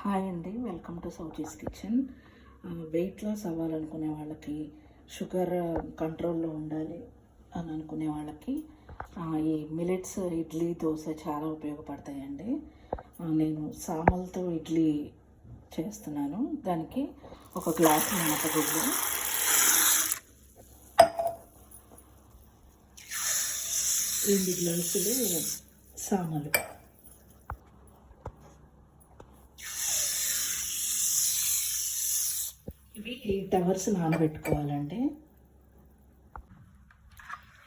Hi అండి, welcome to సౌజీస్ kitchen. Weight loss అవ్వాలనుకునే వాళ్ళకి, షుగర్ కంట్రోల్లో ఉండాలి అని అనుకునే వాళ్ళకి ఈ మిలెట్స్ ఇడ్లీ దోశ చాలా ఉపయోగపడతాయండి. నేను సామలతో ఇడ్లీ చేస్తున్నాను. దానికి ఒక గ్లాసు మినపగుళ్ళు, రెండు గ్లాసులు సామలు, ఇవి 8 hours నానబెట్టుకోవాలండి.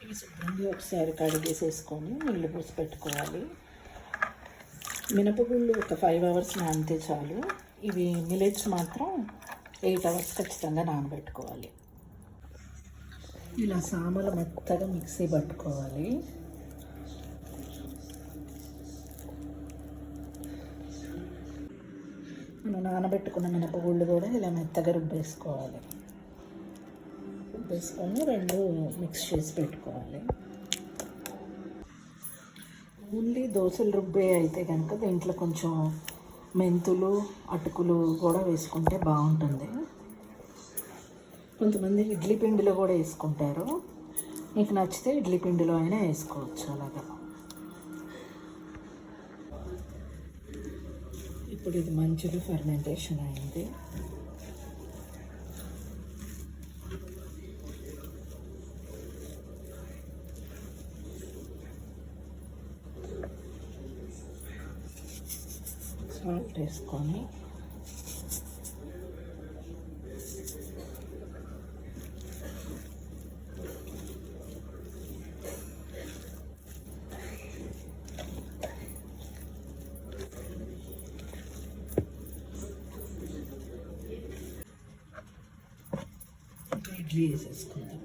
ఇవి శుభ్రంగా ఒకసారి కడిగేసేసుకొని నీళ్ళు పోసి పెట్టుకోవాలి. మినపగుళ్ళు ఒక 5 hours నానితే చాలు. ఇవి మిలెట్స్ మాత్రం 8 hours ఖచ్చితంగా నానబెట్టుకోవాలి. ఇలా సామలు మెత్తగా మిక్సీ పట్టుకోవాలి. మనం నానబెట్టుకున్న మినపగుళ్ళు కూడా ఇలా మెత్తగా రుబ్బేసుకోవాలి. రుబ్బేసుకొని రెండు మిక్స్ చేసి పెట్టుకోవాలి. ఓన్లీ దోశలు రుబ్బే అయితే కనుక దీంట్లో కొంచెం మెంతులు, అటుకులు కూడా వేసుకుంటే బాగుంటుంది. కొంతమంది ఇడ్లీ పిండిలో కూడా వేసుకుంటారు. మీకు నచ్చితే ఇడ్లీ పిండిలో అయినా వేసుకోవచ్చు. అలాగా ఇప్పుడు ఇది మంచిగా ఫర్మెంటేషన్ అయింది. సాల్ట్ వేసుకొని ఇడ్లీ వేసేసుకుందాం.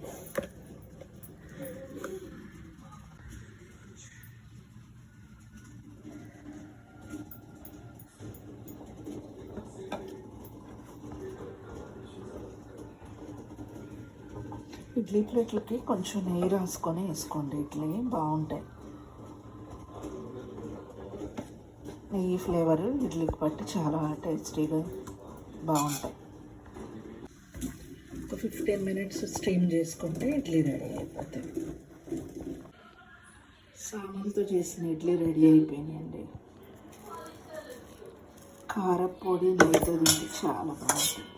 ఇడ్లీ ప్లేట్లకి కొంచెం నెయ్యి రాసుకొని వేసుకోండి. ఇడ్లీ బాగుంటాయి. నెయ్యి ఫ్లేవర్ ఇడ్లీకి పట్టి చాలా టేస్టీగా బాగుంటాయి. ఒక 15 minutes స్టీమ్ చేసుకుంటే ఇడ్లీ రెడీ అయిపోతాయి. సామలతో చేసిన ఇడ్లీ రెడీ అయిపోయినాయండి. కారపొడి నెయ్యితో తింటే చాలా బాగుంటుంది.